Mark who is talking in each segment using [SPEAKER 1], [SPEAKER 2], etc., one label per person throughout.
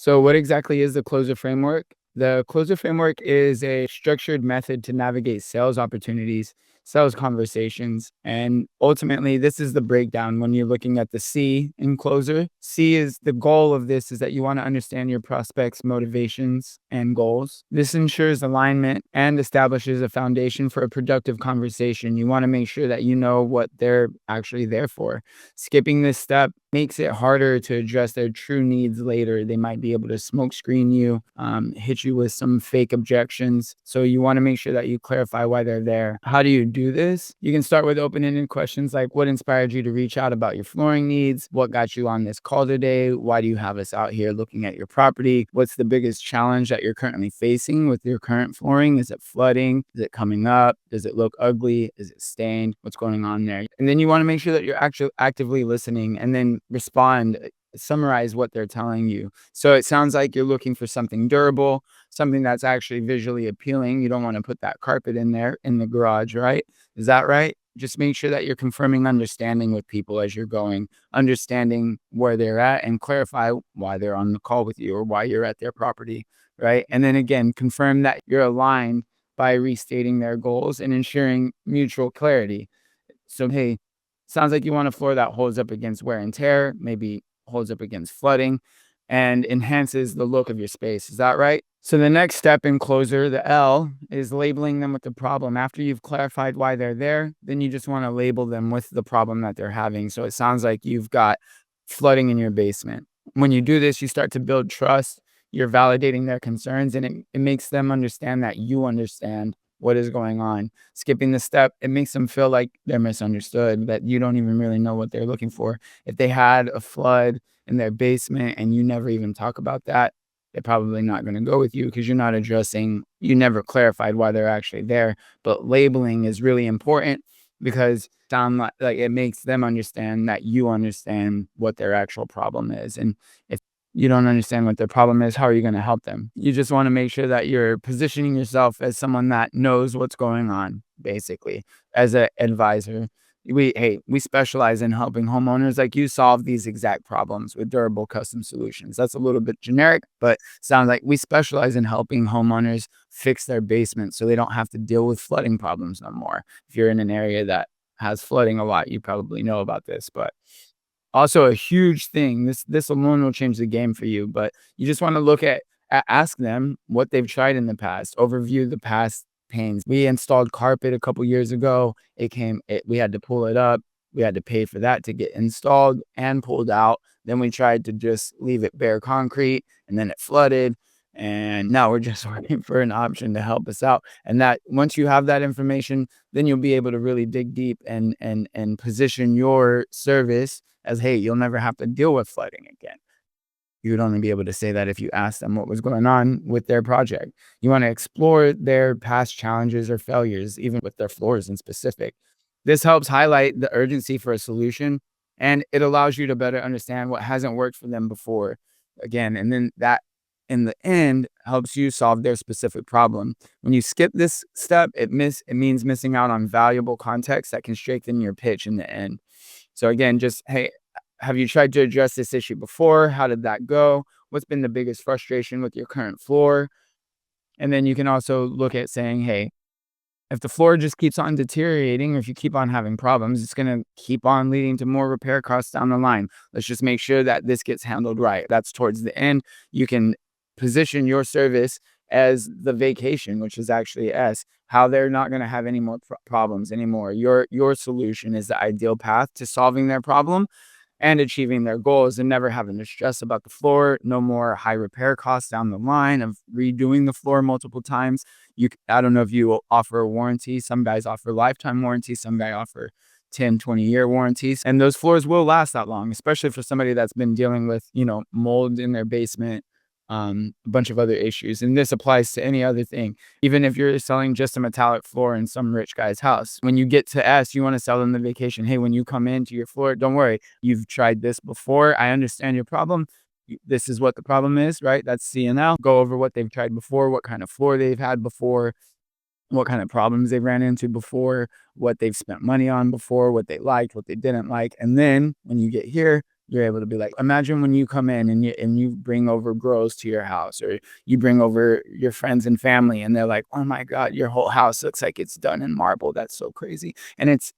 [SPEAKER 1] So what exactly is the closer framework? The closer framework is a structured method to navigate sales opportunities, sales conversations, and ultimately this is the breakdown when you're looking at the C in closer. C is the goal of this is that you want to understand your prospects' motivations and goals. This ensures alignment and establishes a foundation for a productive conversation. You want to make sure that you know what they're actually there for. Skipping this step makes it harder to address their true needs later. They might be able to smoke screen you, hit you with some fake objections. So you want to make sure that you clarify why they're there. How do you do this? You can start with open-ended questions like what inspired you to reach out about your flooring needs? What got you on this call today? Why do you have us out here looking at your property? What's the biggest challenge that you're currently facing with your current flooring? Is it flooding? Is it coming up? Does it look ugly? Is it stained? What's going on there? And then you want to make sure that you're actually actively listening and then respond, summarize what they're telling you. So it sounds like you're looking for something durable, something that's actually visually appealing. You don't want to put that carpet in there in the garage, right? Is that right? Just make sure that you're confirming understanding with people as you're going, understanding where they're at and clarify why they're on the call with you or why you're at their property, right? And then again, confirm that you're aligned by restating their goals and ensuring mutual clarity. So, hey, sounds like you want a floor that holds up against wear and tear, maybe holds up against flooding, and enhances the look of your space. Is that right? So the next step in closer, the L, is labeling them with the problem. After you've clarified why they're there, then you just want to label them with the problem that they're having. So it sounds like you've got flooding in your basement. When you do this, you start to build trust. You're validating their concerns, and it makes them understand that you understand what is going on. Skipping the step, it makes them feel like they're misunderstood, that you don't even really know what they're looking for. If they had a flood in their basement and you never even talk about that, they're probably not going to go with you because you're not addressing, you never clarified why they're actually there. But labeling is really important because sound like it makes them understand that you understand what their actual problem is. And if you don't understand what their problem is, how are you going to help them? You just want to make sure that you're positioning yourself as someone that knows what's going on, basically, as an advisor. We specialize in helping homeowners like you solve these exact problems with durable custom solutions. That's a little bit generic, but sounds like we specialize in helping homeowners fix their basement so they don't have to deal with flooding problems no more. If you're in an area that has flooding a lot, you probably know about this, but also a huge thing, this alone will change the game for you, but you just wanna look at ask them what they've tried in the past, overview the past pains. We installed carpet a couple years ago. We had to pull it up. We had to pay for that to get installed and pulled out. Then we tried to just leave it bare concrete, and then it flooded, and now we're just waiting for an option to help us out. And that once you have that information, then you'll be able to really dig deep and position your service as, hey, you'll never have to deal with flooding again. You would only be able to say that if you asked them what was going on with their project. You want to explore their past challenges or failures, even with their floors in specific. This helps highlight the urgency for a solution, and it allows you to better understand what hasn't worked for them before. Again, and then that in the end helps you solve their specific problem. When you skip this step, it means missing out on valuable context that can strengthen your pitch in the end. So again, just, hey, have you tried to address this issue before? How did that go? What's been the biggest frustration with your current floor? And then you can also look at saying, hey, if the floor just keeps on deteriorating, or if you keep on having problems, it's going to keep on leading to more repair costs down the line. Let's just make sure that this gets handled right. That's towards the end. You can position your service as the vacation, which is actually S, how they're not going to have any more problems anymore. Your solution is the ideal path to solving their problem and achieving their goals and never having to stress about the floor. No more high repair costs down the line of redoing the floor multiple times. I don't know if you offer a warranty. Some guys offer lifetime warranties. Some guys offer 10, 20-year warranties. And those floors will last that long, especially for somebody that's been dealing with, mold in their basement, a bunch of other issues. And this applies to any other thing. Even if you're selling just a metallic floor in some rich guy's house, when you get to S, you want to sell them the vacation. Hey, when you come into your floor, don't worry. You've tried this before. I understand your problem. This is what the problem is, right? That's C&L. Go over what they've tried before, what kind of floor they've had before, what kind of problems they've ran into before, what they've spent money on before, what they liked, what they didn't like. And then when you get here, you're able to be like, imagine when you come in and you bring over girls to your house, or you bring over your friends and family, and they're like, "Oh my God, your whole house looks like it's done in marble. That's so crazy." And it's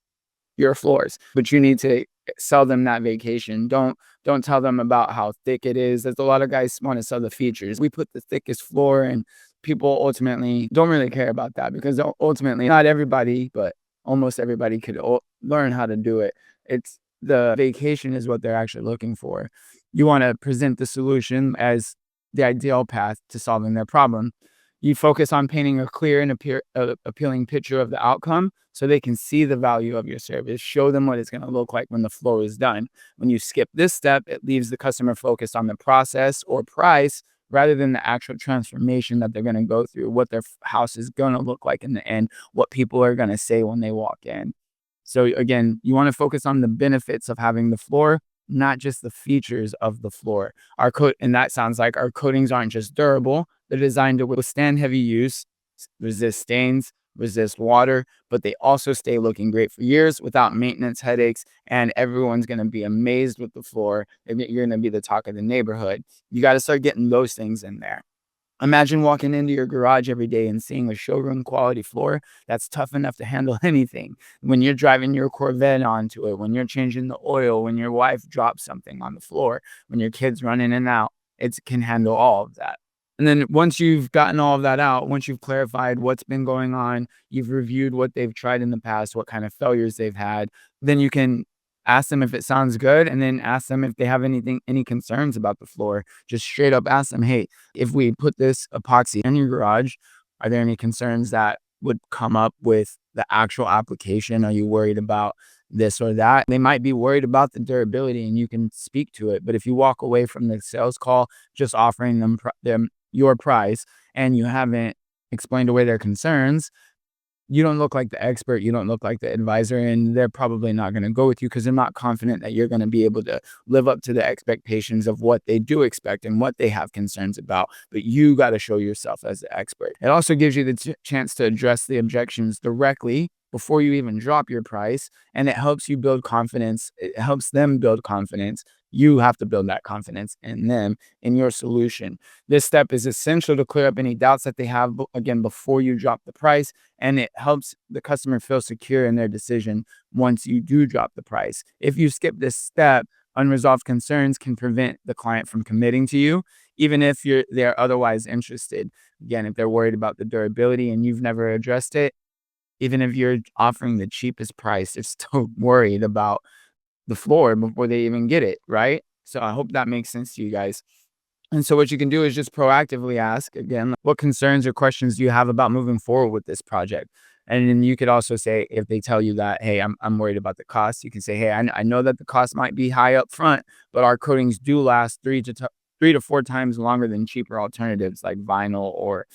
[SPEAKER 1] your floors, but you need to sell them that vacation. Don't tell them about how thick it is. There's a lot of guys want to sell the features. We put the thickest floor, and people ultimately don't really care about that, because ultimately not everybody, but almost everybody could learn how to do it. It's the vacation is what they're actually looking for. You want to present the solution as the ideal path to solving their problem. You focus on painting a clear and appealing picture of the outcome, so they can see the value of your service. Show them what it's going to look like when the floor is done. When you skip this step, it leaves the customer focused on the process or price rather than the actual transformation that they're going to go through, what their house is going to look like in the end, what people are going to say when they walk in. So again, you want to focus on the benefits of having the floor, not just the features of the floor. And that sounds like our coatings aren't just durable, they're designed to withstand heavy use, resist stains, resist water, but they also stay looking great for years without maintenance headaches. And everyone's going to be amazed with the floor. You're going to be the talk of the neighborhood. You got to start getting those things in there. Imagine walking into your garage every day and seeing a showroom quality floor that's tough enough to handle anything. When you're driving your Corvette onto it, when you're changing the oil, when your wife drops something on the floor, when your kids run in and out, it can handle all of that. And then once you've gotten all of that out, once you've clarified what's been going on, you've reviewed what they've tried in the past, what kind of failures they've had, then you can ask them if it sounds good, and then ask them if they have any concerns about the floor. Just straight up ask them, hey, if we put this epoxy in your garage, are there any concerns that would come up with the actual application? Are you worried about this or that? They might be worried about the durability, and you can speak to it. But if you walk away from the sales call just offering them your price, and you haven't explained away their concerns, you don't look like the expert, you don't look like the advisor, and they're probably not going to go with you because they're not confident that you're going to be able to live up to the expectations of what they do expect and what they have concerns about. But you got to show yourself as the expert. It also gives you the chance to address the objections directly before you even drop your price, and it helps you build confidence. It helps them build confidence. You have to build that confidence in them, in your solution. This step is essential to clear up any doubts that they have, again, before you drop the price, and it helps the customer feel secure in their decision once you do drop the price. If you skip this step, unresolved concerns can prevent the client from committing to you, even if they're otherwise interested. Again, if they're worried about the durability and you've never addressed it, even if you're offering the cheapest price, they're still worried about the floor before they even get it, right? So I hope that makes sense to you guys. And so what you can do is just proactively ask, again, what concerns or questions do you have about moving forward with this project? And then you could also say, if they tell you that, hey, I'm worried about the cost, you can say, hey, I know that the cost might be high up front, but our coatings do last 3 to 4 times longer than cheaper alternatives like vinyl or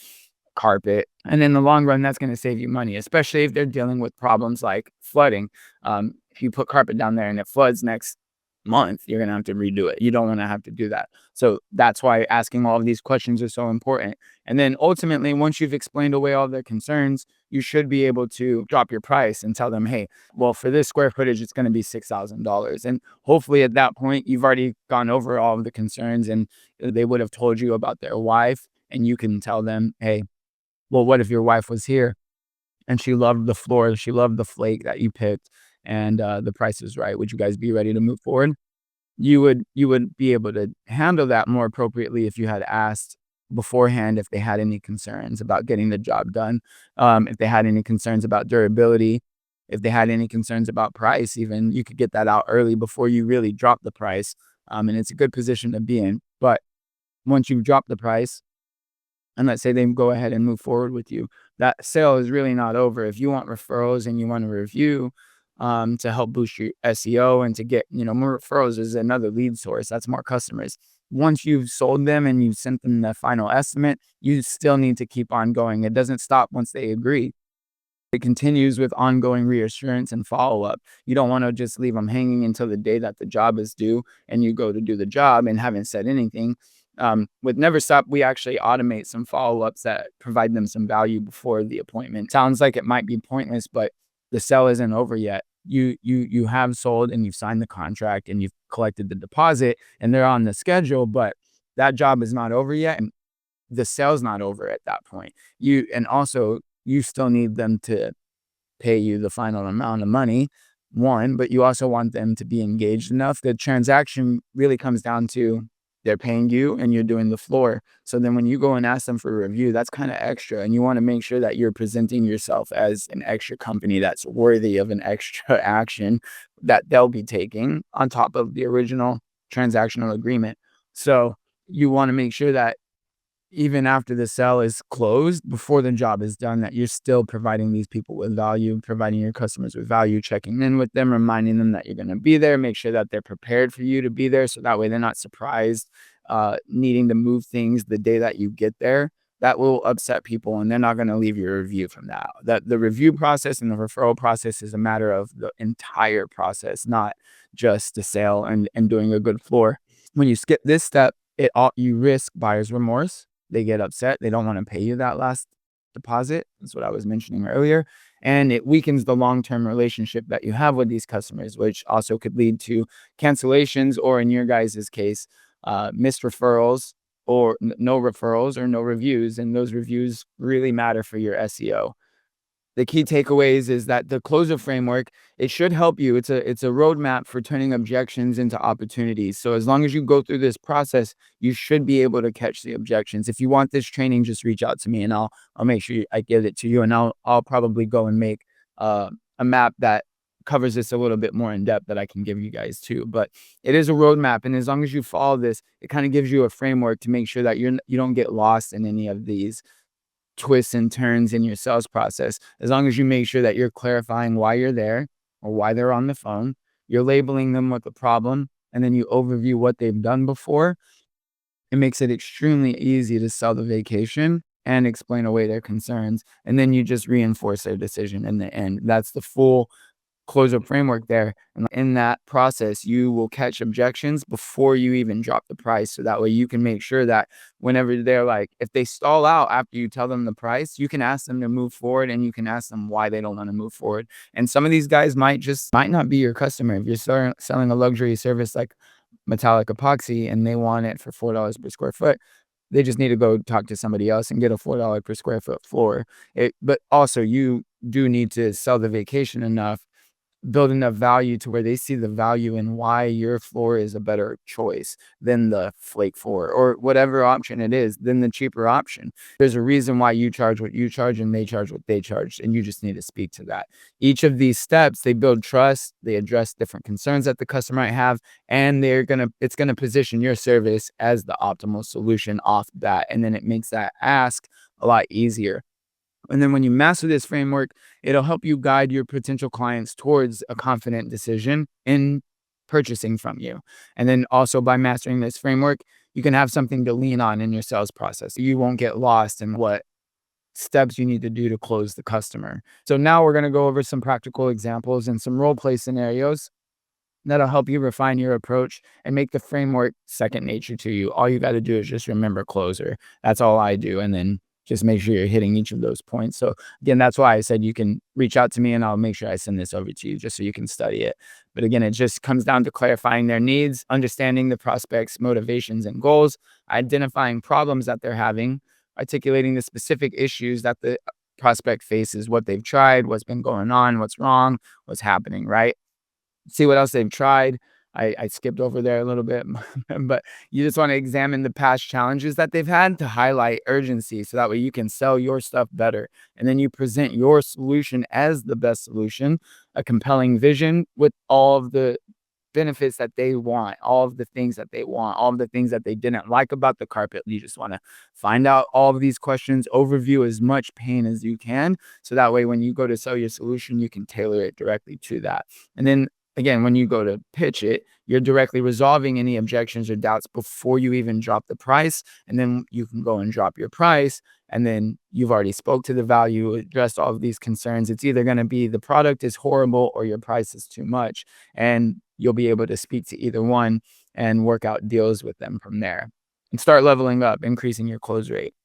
[SPEAKER 1] carpet. And in the long run, that's going to save you money, especially if they're dealing with problems like flooding. If you put carpet down there and it floods next month, you're going to have to redo it. You don't want to have to do that. So that's why asking all of these questions is so important. And then ultimately, once you've explained away all their concerns, you should be able to drop your price and tell them, hey, well, for this square footage, it's going to be $6,000. And hopefully at that point, you've already gone over all of the concerns, and they would have told you about their wife. And you can tell them, hey, well, what if your wife was here and she loved the floor, she loved the flake that you picked, and the price is right? Would you guys be ready to move forward? You would be able to handle that more appropriately if you had asked beforehand if they had any concerns about getting the job done, if they had any concerns about durability, if they had any concerns about price. Even you could get that out early before you really drop the price, and it's a good position to be in. But once you've dropped the price, and let's say they go ahead and move forward with you, that sale is really not over. If you want referrals and you want a review, to help boost your SEO and to get, more referrals, is another lead source. That's more customers. Once you've sold them and you've sent them the final estimate, you still need to keep on going. It doesn't stop once they agree. It continues with ongoing reassurance and follow-up. You don't want to just leave them hanging until the day that the job is due and you go to do the job and haven't said anything. With Never Stop, we actually automate some follow-ups that provide them some value before the appointment. Sounds like it might be pointless, but the sale isn't over yet. you have sold and you've signed the contract and you've collected the deposit and they're on the schedule, but that job is not over yet and the sale's not over at that point. And also you still need them to pay you the final amount of money, one, but you also want them to be engaged enough. The transaction really comes down to they're paying you and you're doing the floor. So then when you go and ask them for a review, that's kind of extra. And you want to make sure that you're presenting yourself as an extra company that's worthy of an extra action that they'll be taking on top of the original transactional agreement. So you want to make sure that even after the sale is closed, before the job is done, that you're still providing these people with value, providing your customers with value, checking in with them, reminding them that you're going to be there, make sure that they're prepared for you to be there. So that way they're not surprised, needing to move things the day that you get there. That will upset people and they're not going to leave your review from that. That the review process and the referral process is a matter of the entire process, not just the sale and doing a good floor. When you skip this step, you risk buyer's remorse. They get upset. They don't want to pay you that last deposit. That's what I was mentioning earlier. And it weakens the long-term relationship that you have with these customers, which also could lead to cancellations or, in your guys' case, missed referrals or no referrals or no reviews. And those reviews really matter for your SEO. The key takeaways is that the closer framework, it should help you. It's a roadmap for turning objections into opportunities. So as long as you go through this process, you should be able to catch the objections. If you want this training, just reach out to me and I'll make sure I give it to you. And I'll probably go and make a map that covers this a little bit more in depth that I can give you guys too. But it is a roadmap, and as long as you follow this, it kind of gives you a framework to make sure that you don't get lost in any of these twists and turns in your sales process. As long as you make sure that you're clarifying why you're there or why they're on the phone, you're labeling them with the problem, and then you overview what they've done before, it makes it extremely easy to sell the vacation and explain away their concerns. And then you just reinforce their decision in the end. That's the full closure framework there. And in that process, you will catch objections before you even drop the price. So that way you can make sure that whenever they're like, if they stall out after you tell them the price, you can ask them to move forward and you can ask them why they don't want to move forward. And some of these guys might not be your customer. If you're selling a luxury service like metallic epoxy and they want it for $4 per square foot, they just need to go talk to somebody else and get a $4 per square foot floor. But also you do need to sell the vacation enough, build enough value to where they see the value in why your floor is a better choice than the flake floor or whatever option it is, than the cheaper option. There's a reason why you charge what you charge and they charge what they charge, and you just need to speak to that. Each of these steps, they build trust, they address different concerns that the customer might have, and it's gonna position your service as the optimal solution off that, and then it makes that ask a lot easier. And then when you master this framework, it'll help you guide your potential clients towards a confident decision in purchasing from you. And then also by mastering this framework, you can have something to lean on in your sales process. You won't get lost in what steps you need to do to close the customer. So now we're going to go over some practical examples and some role play scenarios that'll help you refine your approach and make the framework second nature to you. All you got to do is just remember closer. That's all I do. And then just make sure you're hitting each of those points. So again, that's why I said you can reach out to me and I'll make sure I send this over to you just so you can study it. But again, it just comes down to clarifying their needs, understanding the prospect's motivations and goals, identifying problems that they're having, articulating the specific issues that the prospect faces, what they've tried, what's been going on, what's wrong, what's happening, right? See what else they've tried. I skipped over there a little bit, but you just want to examine the past challenges that they've had to highlight urgency. So that way you can sell your stuff better. And then you present your solution as the best solution, a compelling vision with all of the benefits that they want, all of the things that they want, all of the things that they didn't like about the carpet. You just want to find out all of these questions, overview as much pain as you can. So that way, when you go to sell your solution, you can tailor it directly to that. And then again, when you go to pitch it, you're directly resolving any objections or doubts before you even drop the price. And then you can go and drop your price. And then you've already spoke to the value, addressed all of these concerns. It's either going to be the product is horrible or your price is too much. And you'll be able to speak to either one and work out deals with them from there and start leveling up, increasing your close rate.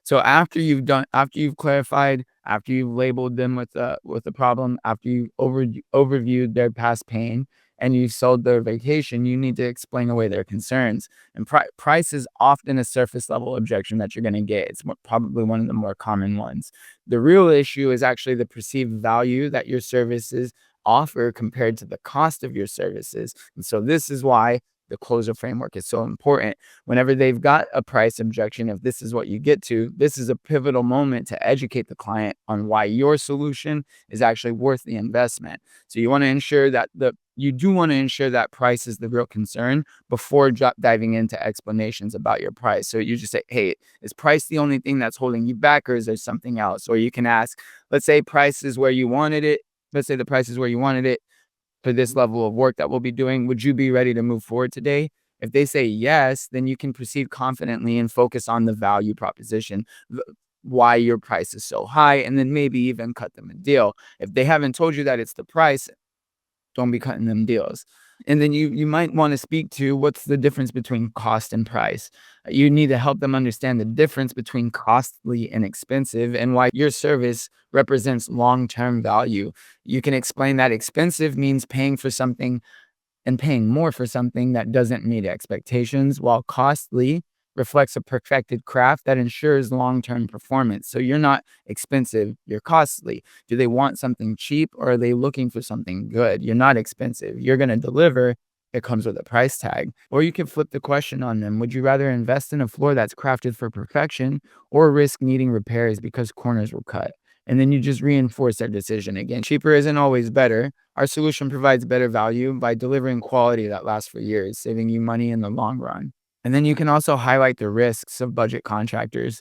[SPEAKER 1] So after you've clarified after you've labeled them with a problem, after you overviewed their past pain and you sold their vacation, you need to explain away their concerns. And price is often a surface level objection that you're going to get. It's probably one of the more common ones. The real issue is actually the perceived value that your services offer compared to the cost of your services. And so this is why the closer framework is so important. Whenever they've got a price objection, if this is what you get to, this is a pivotal moment to educate the client on why your solution is actually worth the investment. So you want to ensure that you do want to ensure that price is the real concern before diving into explanations about your price. So you just say, hey, is price the only thing that's holding you back, or is there something else? Or you can ask, let's say price is where you wanted it. Let's say the price is where you wanted it for this level of work that we'll be doing. Would you be ready to move forward today? If they say yes, then you can proceed confidently and focus on the value proposition, why your price is so high, and then maybe even cut them a deal. If they haven't told you that it's the price, don't be cutting them deals. And then you might want to speak to what's the difference between cost and price. You need to help them understand the difference between costly and expensive and why your service represents long-term value. You can explain that expensive means paying for something and paying more for something that doesn't meet expectations, while costly reflects a perfected craft that ensures long-term performance. So you're not expensive, you're costly. Do they want something cheap, or are they looking for something good? You're not expensive, you're going to deliver. It comes with a price tag. Or you can flip the question on them. Would you rather invest in a floor that's crafted for perfection or risk needing repairs because corners were cut? And then you just reinforce their decision again. Cheaper isn't always better. Our solution provides better value by delivering quality that lasts for years, saving you money in the long run. And then you can also highlight the risks of budget contractors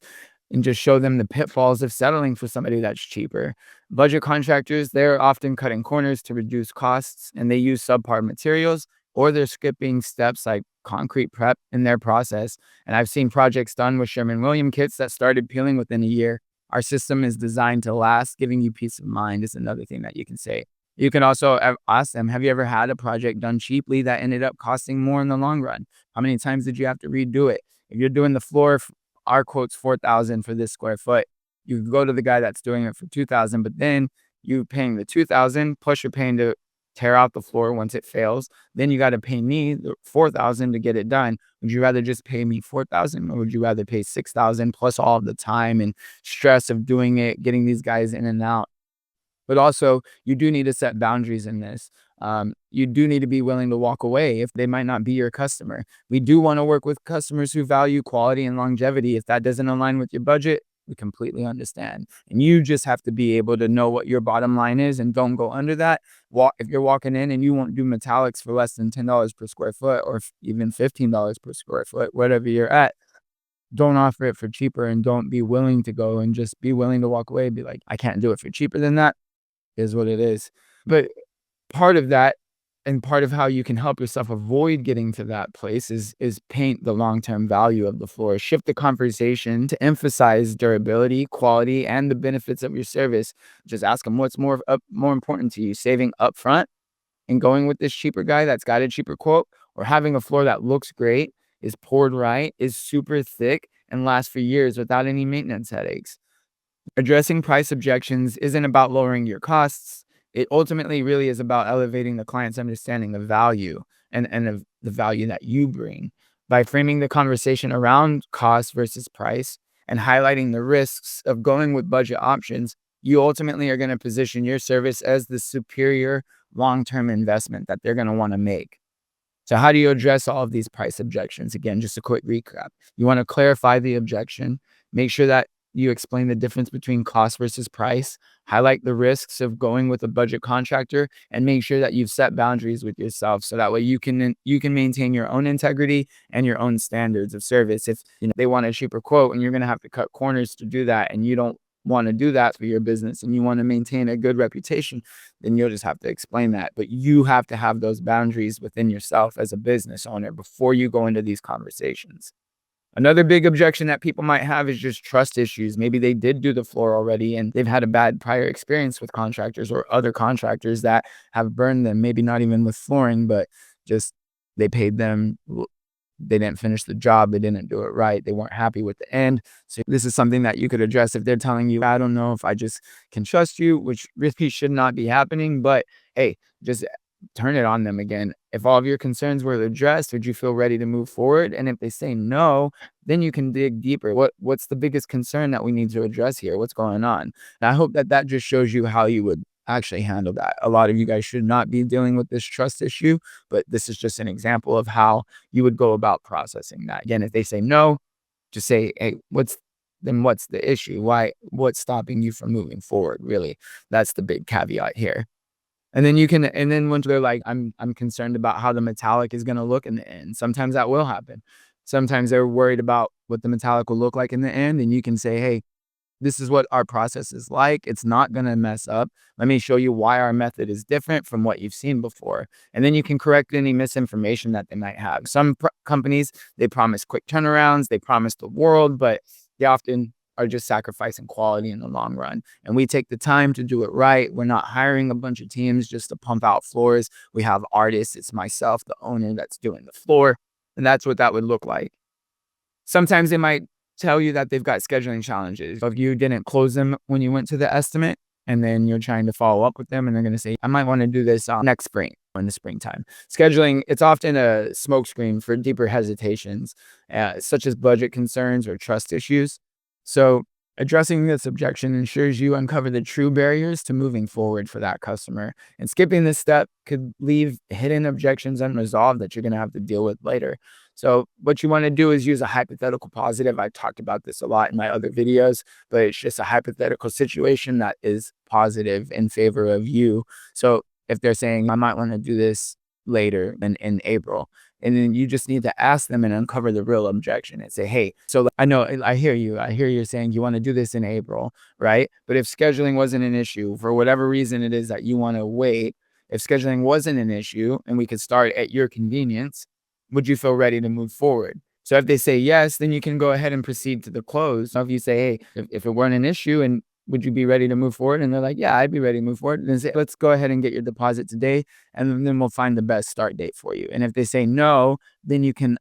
[SPEAKER 1] and just show them the pitfalls of settling for somebody that's cheaper. Budget contractors, they're often cutting corners to reduce costs, and they use subpar materials, or they're skipping steps like concrete prep in their process. And I've seen projects done with Sherman-Williams kits that started peeling within a year. Our system is designed to last. Giving you peace of mind is another thing that you can say. You can also ask them, have you ever had a project done cheaply that ended up costing more in the long run? How many times did you have to redo it? If you're doing the floor, our quote's 4,000 for this square foot. You can go to the guy that's doing it for 2,000, but then you paying the 2,000 plus you're paying to tear out the floor once it fails. Then you got to pay me the 4,000 to get it done. Would you rather just pay me 4,000, or would you rather pay 6,000 plus all of the time and stress of doing it, getting these guys in and out? But also, you do need to set boundaries in this. You do need to be willing to walk away if they might not be your customer. We do want to work with customers who value quality and longevity. If that doesn't align with your budget, we completely understand. And you just have to be able to know what your bottom line is and don't go under that. If you're walking in and you won't do metallics for less than $10 per square foot, or even $15 per square foot, whatever you're at, don't offer it for cheaper, and don't be willing to go and just be willing to walk away. Be like, I can't do it for cheaper than that, is what it is. But part of that, and part of how you can help yourself avoid getting to that place, is paint the long-term value of the floor. Shift the conversation to emphasize durability, quality, and the benefits of your service. Just ask them what's more important to you, saving upfront and going with this cheaper guy that's got a cheaper quote, or having a floor that looks great, is poured right, is super thick, and lasts for years without any maintenance headaches. Addressing price objections isn't about lowering your costs. It ultimately really is about elevating the client's understanding of value, and of the value that you bring. By framing the conversation around cost versus price and highlighting the risks of going with budget options, you ultimately are going to position your service as the superior long-term investment that they're going to want to make. So how do you address all of these price objections? Again, just a quick recap. You want to clarify the objection, make sure that you explain the difference between cost versus price, highlight the risks of going with a budget contractor, and make sure that you've set boundaries with yourself so that way you can maintain your own integrity and your own standards of service. If they want a cheaper quote and you're going to have to cut corners to do that, and you don't want to do that for your business and you want to maintain a good reputation, then you'll just have to explain that. But you have to have those boundaries within yourself as a business owner before you go into these conversations. Another big objection that people might have is just trust issues. Maybe they did do the floor already and they've had a bad prior experience with contractors or other contractors that have burned them. Maybe not even with flooring, but just they paid them they didn't finish the job, they didn't do it right, they weren't happy with the end. So this is something that you could address if they're telling you, I don't know if I just can trust you, which really should not be happening. But hey, just turn it on them again. If all of your concerns were addressed, would you feel ready to move forward? And if they say no, then you can dig deeper. What's the biggest concern that we need to address here? What's going on? And I hope that that just shows you how you would actually handle that. A lot of you guys should not be dealing with this trust issue, but this is just an example of how you would go about processing that. Again, if they say no, just say, hey, what's the issue? What's stopping you from moving forward? Really, that's the big caveat here. And then once they're like, I'm concerned about how the metallic is gonna look in the end. Sometimes that will happen. Sometimes they're worried about what the metallic will look like in the end, and you can say, hey, this is what our process is like. It's not going to mess up. Let me show you why our method is different from what you've seen before. And then you can correct any misinformation that they might have. Some companies, they promise quick turnarounds, they promise the world, but they often are just sacrificing quality in the long run. And we take the time to do it right. We're not hiring a bunch of teams just to pump out floors. We have artists. It's myself, the owner, that's doing the floor. And that's what that would look like. Sometimes they might tell you that they've got scheduling challenges. If you didn't close them when you went to the estimate, and then you're trying to follow up with them, and they're going to say, I might want to do this next spring, in the springtime. Scheduling, it's often a smokescreen for deeper hesitations, such as budget concerns or trust issues. So addressing this objection ensures you uncover the true barriers to moving forward for that customer. And skipping this step could leave hidden objections unresolved that you're going to have to deal with later. So what you want to do is use a hypothetical positive. I talked about this a lot in my other videos, but it's just a hypothetical situation that is positive in favor of you. So if they're saying, I might want to do this later in April, and then you just need to ask them and uncover the real objection and say, hey, so I know, I hear you. I hear you're saying you want to do this in April, right? But if scheduling wasn't an issue, for whatever reason it is that you want to wait, if scheduling wasn't an issue and we could start at your convenience, would you feel ready to move forward? So if they say yes, then you can go ahead and proceed to the close. So if you say, hey, if it weren't an issue, and would you be ready to move forward? And they're like, yeah, I'd be ready to move forward. Then say, let's go ahead and get your deposit today, and then we'll find the best start date for you. And if they say no, then you can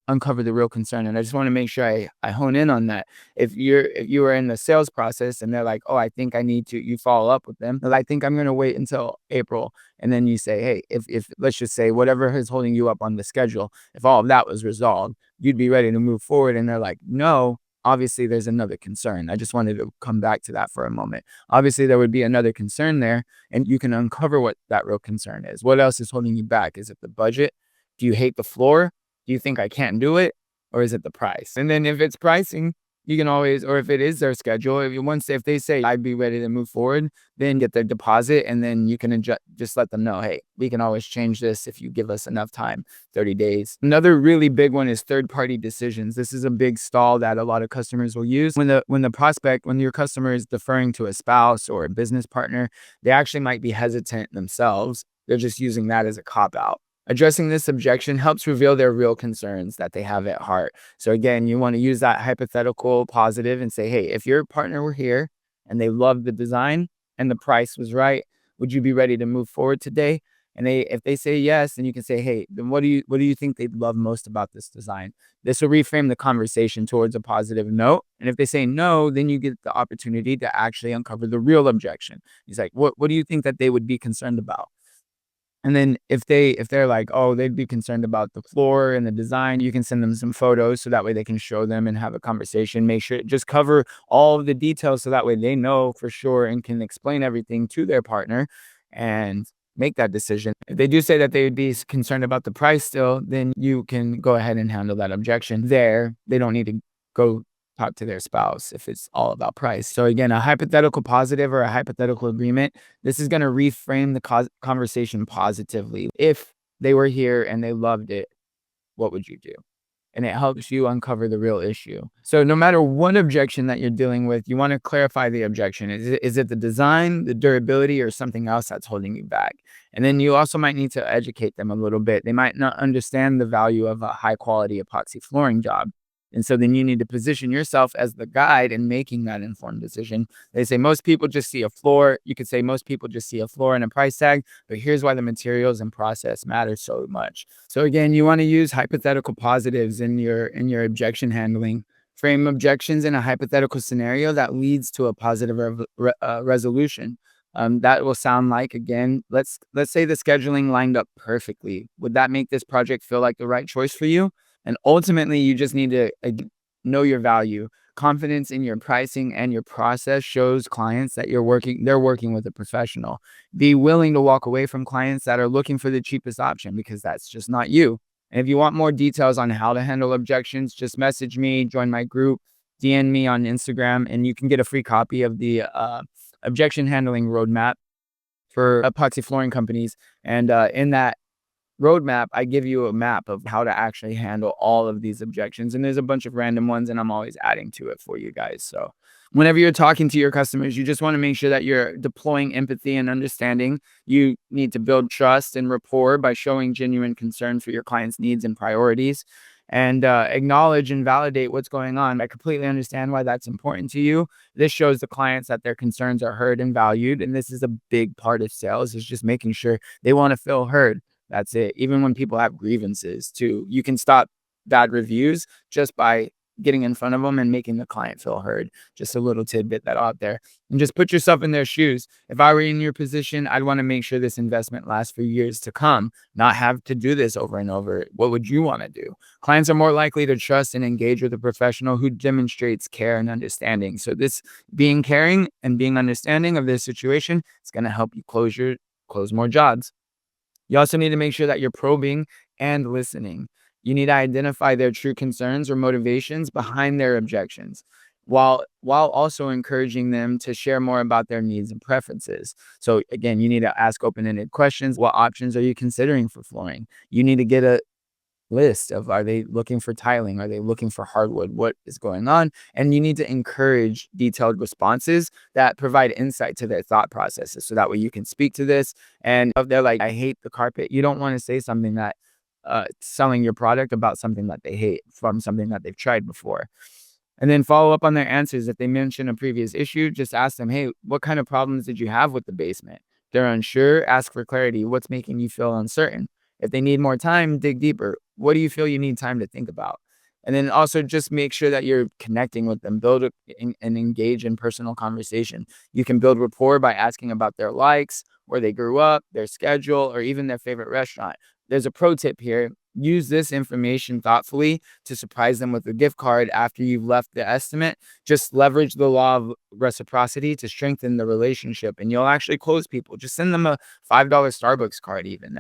[SPEAKER 1] uncover the real concern. And I just want to make sure I hone in on that. If you are in the sales process and they're like, oh, I think I need to, you follow up with them. I think I'm going to wait until April. And then you say, hey, if let's just say whatever is holding you up on the schedule, if all of that was resolved, you'd be ready to move forward. And they're like, no, obviously there's another concern. I just wanted to come back to that for a moment. Obviously there would be another concern there, and you can uncover what that real concern is. What else is holding you back? Is it the budget? Do you hate the floor? Do you think I can't do it? Or is it the price? And then if it's pricing, you can always, or if it is their schedule, if they say I'd be ready to move forward, then get their deposit, and then you can just let them know, hey, we can always change this if you give us enough time, 30 days. Another really big one is third-party decisions. This is a big stall that a lot of customers will use. When your customer is deferring to a spouse or a business partner, they actually might be hesitant themselves. They're just using that as a cop-out. Addressing this objection helps reveal their real concerns that they have at heart. So again, you want to use that hypothetical positive and say, hey, if your partner were here and they loved the design and the price was right, would you be ready to move forward today? And if they say yes, then you can say, hey, then what do you think they'd love most about this design? This will reframe the conversation towards a positive note. And if they say no, then you get the opportunity to actually uncover the real objection. He's like, what do you think that they would be concerned about? And then if they're like, oh, they'd be concerned about the floor and the design, you can send them some photos so that way they can show them and have a conversation. Make sure just cover all of the details so that way they know for sure and can explain everything to their partner and make that decision. If they do say that they would be concerned about the price still, then you can go ahead and handle that objection there. They don't need to go talk to their spouse if it's all about price. So again, a hypothetical positive or a hypothetical agreement, this is going to reframe the conversation positively. If they were here and they loved it, what would you do? And it helps you uncover the real issue. So no matter what objection that you're dealing with, you want to clarify the objection. Is it the design, the durability, or something else that's holding you back? And then you also might need to educate them a little bit. They might not understand the value of a high quality epoxy flooring job. And so then you need to position yourself as the guide in making that informed decision. They say most people just see a floor. You could say most people just see a floor and a price tag, but here's why the materials and process matter so much. So again, you want to use hypothetical positives in your objection handling. Frame objections in a hypothetical scenario that leads to a positive resolution. That will sound like, again, let's say the scheduling lined up perfectly. Would that make this project feel like the right choice for you? And ultimately, you just need to know your value. Confidence in your pricing and your process shows clients that they're working with a professional. Be willing to walk away from clients that are looking for the cheapest option because that's just not you. And if you want more details on how to handle objections, just message me, join my group, DM me on Instagram, and you can get a free copy of the objection handling roadmap for epoxy flooring companies. And in that roadmap, I give you a map of how to actually handle all of these objections. And there's a bunch of random ones, and I'm always adding to it for you guys. So whenever you're talking to your customers, you just want to make sure that you're deploying empathy and understanding. You need to build trust and rapport by showing genuine concern for your client's needs and priorities, and acknowledge and validate what's going on. I completely understand why that's important to you. This shows the clients that their concerns are heard and valued. And this is a big part of sales, is just making sure they want to feel heard. That's it. Even when people have grievances too, you can stop bad reviews just by getting in front of them and making the client feel heard. Just a little tidbit that out there. And just put yourself in their shoes. If I were in your position, I'd want to make sure this investment lasts for years to come, not have to do this over and over. What would you want to do? Clients are more likely to trust and engage with a professional who demonstrates care and understanding. So this being caring and being understanding of this situation is going to help you close more jobs. You also need to make sure that you're probing and listening. You need to identify their true concerns or motivations behind their objections, while also encouraging them to share more about their needs and preferences. So again, you need to ask open-ended questions. What options are you considering for flooring? You need to get a list of, are they looking for tiling? Are they looking for hardwood? What is going on? And you need to encourage detailed responses that provide insight to their thought processes. So that way you can speak to this. And if they're like, I hate the carpet, you don't want to say something that selling your product about something that they hate from something that they've tried before. And then follow up on their answers. If they mention a previous issue, just ask them, hey, what kind of problems did you have with the basement? If they're unsure, ask for clarity. What's making you feel uncertain? If they need more time, dig deeper. What do you feel you need time to think about? And then also just make sure that you're connecting with them, and engage in personal conversation. You can build rapport by asking about their likes, where they grew up, their schedule, or even their favorite restaurant. There's a pro tip here. Use this information thoughtfully to surprise them with a gift card after you've left the estimate. Just leverage the law of reciprocity to strengthen the relationship, and you'll actually close people. Just send them a $5 Starbucks card even.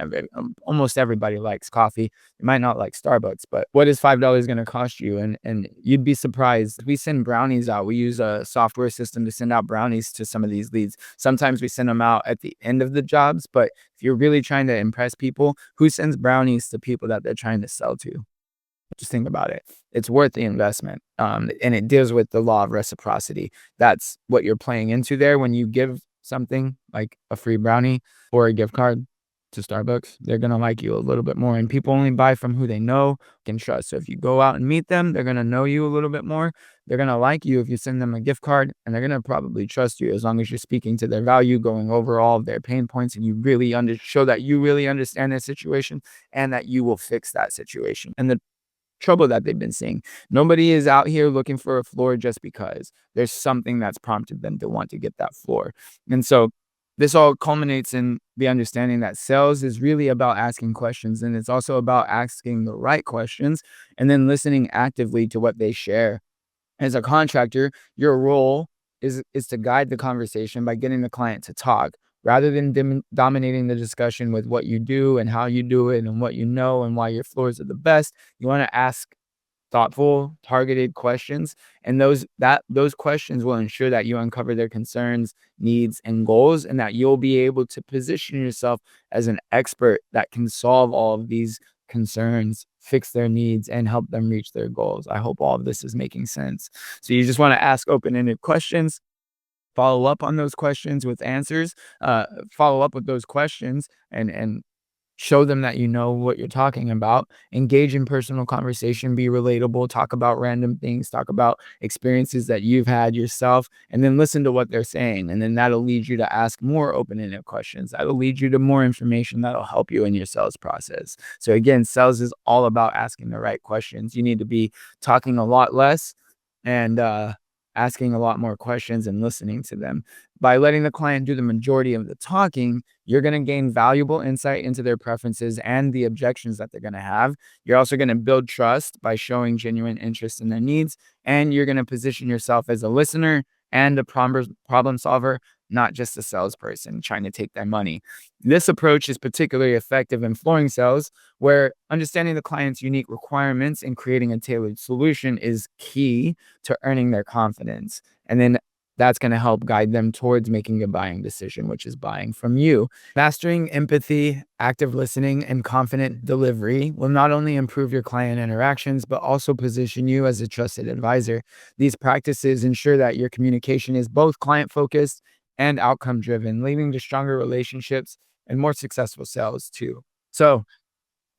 [SPEAKER 1] Almost everybody likes coffee. You might not like Starbucks, but what is $5 going to cost you? And you'd be surprised. We send brownies out. We use a software system to send out brownies to some of these leads. Sometimes we send them out at the end of the jobs, but if you're really trying to impress people, who sends brownies to people that they're trying to sell to? Just think about it. It's worth the investment. And it deals with the law of reciprocity. That's what you're playing into there. When you give something like a free brownie or a gift card to Starbucks, they're going to like you a little bit more. And people only buy from who they know, can trust. So if you go out and meet them, they're going to know you a little bit more. They're going to like you if you send them a gift card, and they're going to probably trust you as long as you're speaking to their value, going over all of their pain points, and you really show that you really understand their situation and that you will fix that situation. And the trouble that they've been seeing. Nobody is out here looking for a floor just because. There's something that's prompted them to want to get that floor. And so this all culminates in the understanding that sales is really about asking questions, and it's also about asking the right questions and then listening actively to what they share. As a contractor, your role is to guide the conversation by getting the client to talk rather than dominating the discussion with what you do and how you do it and what you know and why your floors are the best. You want to ask thoughtful, targeted questions, and those questions will ensure that you uncover their concerns, needs, and goals, and that you'll be able to position yourself as an expert that can solve all of these concerns, fix their needs, and help them reach their goals. I hope all of this is making sense. So you just want to ask open-ended questions, follow up on those questions with answers, follow up with those questions, and Show them that you know what you're talking about. Engage in personal conversation, be relatable, talk about random things, talk about experiences that you've had yourself, and then listen to what they're saying. And then that'll lead you to ask more open-ended questions. That'll lead you to more information that'll help you in your sales process. So again, sales is all about asking the right questions. You need to be talking a lot less and asking a lot more questions and listening to them. By letting the client do the majority of the talking, you're going to gain valuable insight into their preferences and the objections that they're going to have. You're also going to build trust by showing genuine interest in their needs. And you're going to position yourself as a listener and a problem solver, not just a salesperson trying to take their money. This approach is particularly effective in flooring sales, where understanding the client's unique requirements and creating a tailored solution is key to earning their confidence. And then that's going to help guide them towards making a buying decision, which is buying from you. Mastering empathy, active listening, and confident delivery will not only improve your client interactions, but also position you as a trusted advisor. These practices ensure that your communication is both client focused and outcome driven, leading to stronger relationships and more successful sales too. So,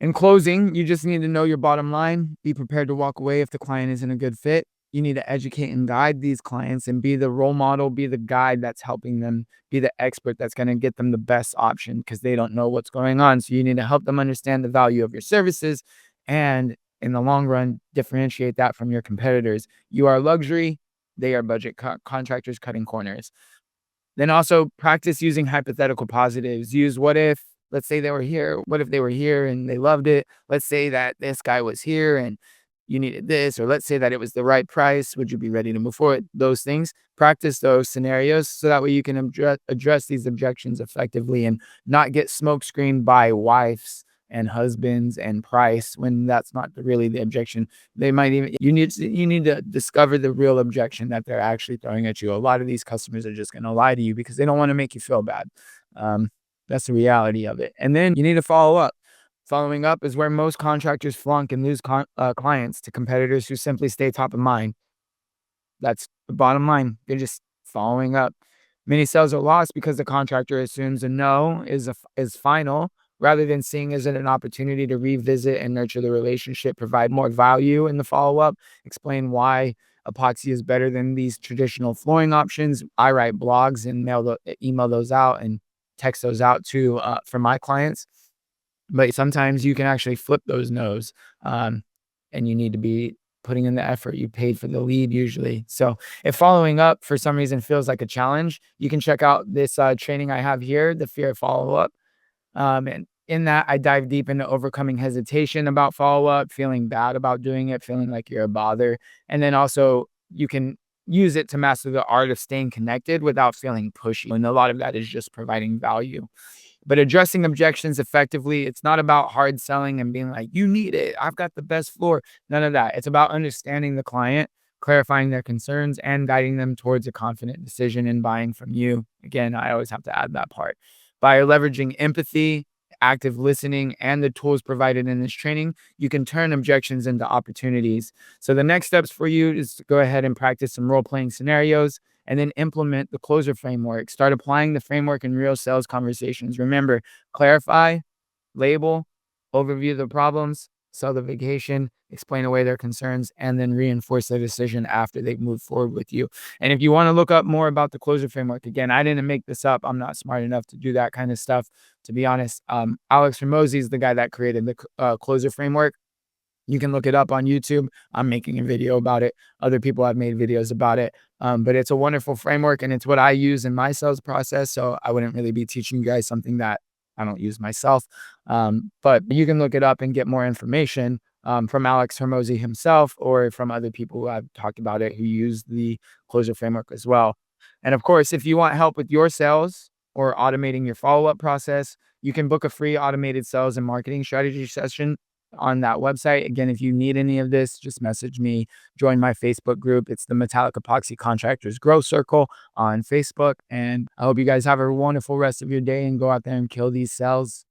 [SPEAKER 1] in closing, you just need to know your bottom line. Be prepared to walk away if the client isn't a good fit. You need to educate and guide these clients and be the role model, be the guide that's helping them, be the expert that's going to get them the best option because they don't know what's going on. So you need to help them understand the value of your services and in the long run, differentiate that from your competitors. You are luxury, they are budget contractors cutting corners. Then also practice using hypothetical positives. Use what if, let's say they were here. What if they were here and they loved it? Let's say that this guy was here and you needed this, or let's say that it was the right price. Would you be ready to move forward? Those things. Practice those scenarios so that way you can address these objections effectively and not get smoke screened by wives and husbands and price when that's not really the objection. They might even you need to discover the real objection that they're actually throwing at you. A lot of these customers are just going to lie to you because they don't want to make you feel bad. Um, that's the reality of it. And then you need to follow up. Following up is where most contractors flunk and lose clients to competitors who simply stay top of mind. That's the bottom line. They're just following up. Many sales are lost because the contractor assumes a no is final rather than seeing as an opportunity to revisit and nurture the relationship, provide more value in the follow up, explain why epoxy is better than these traditional flooring options. I write blogs and email those out and text those out to for my clients. But sometimes you can actually flip those no's, and you need to be putting in the effort. You paid for the lead usually. So if following up for some reason feels like a challenge, you can check out this training I have here, the fear of follow up. And in that, I dive deep into overcoming hesitation about follow up, feeling bad about doing it, feeling like you're a bother. And then also, you can use it to master the art of staying connected without feeling pushy. And a lot of that is just providing value. But addressing objections effectively, it's not about hard selling and being like, you need it. I've got the best floor. None of that. It's about understanding the client, clarifying their concerns, and guiding them towards a confident decision in buying from you. Again, I always have to add that part. By leveraging empathy, active listening, and the tools provided in this training, you can turn objections into opportunities. So the next steps for you is to go ahead and practice some role-playing scenarios and then implement the closer framework. Start applying the framework in real sales conversations. Remember, clarify, label, overview the problems, sell the vacation, explain away their concerns, and then reinforce their decision after they've moved forward with you. And if you want to look up more about the closer framework, again, I didn't make this up. I'm not smart enough to do that kind of stuff, to be honest. Alex Hormozi is the guy that created the closer framework. You can look it up on YouTube. I'm making a video about it. Other people have made videos about it. But it's a wonderful framework and it's what I use in my sales process. So I wouldn't really be teaching you guys something that I don't use myself. But you can look it up and get more information from Alex Hormozi himself or from other people who I've talked about it who use the closer framework as well. And of course, if you want help with your sales or automating your follow-up process, you can book a free automated sales and marketing strategy session on that website. Again, if you need any of this, just message me, join my Facebook group. It's the Metallic Epoxy Contractors Growth Circle on Facebook. And I hope you guys have a wonderful rest of your day and go out there and kill these sales.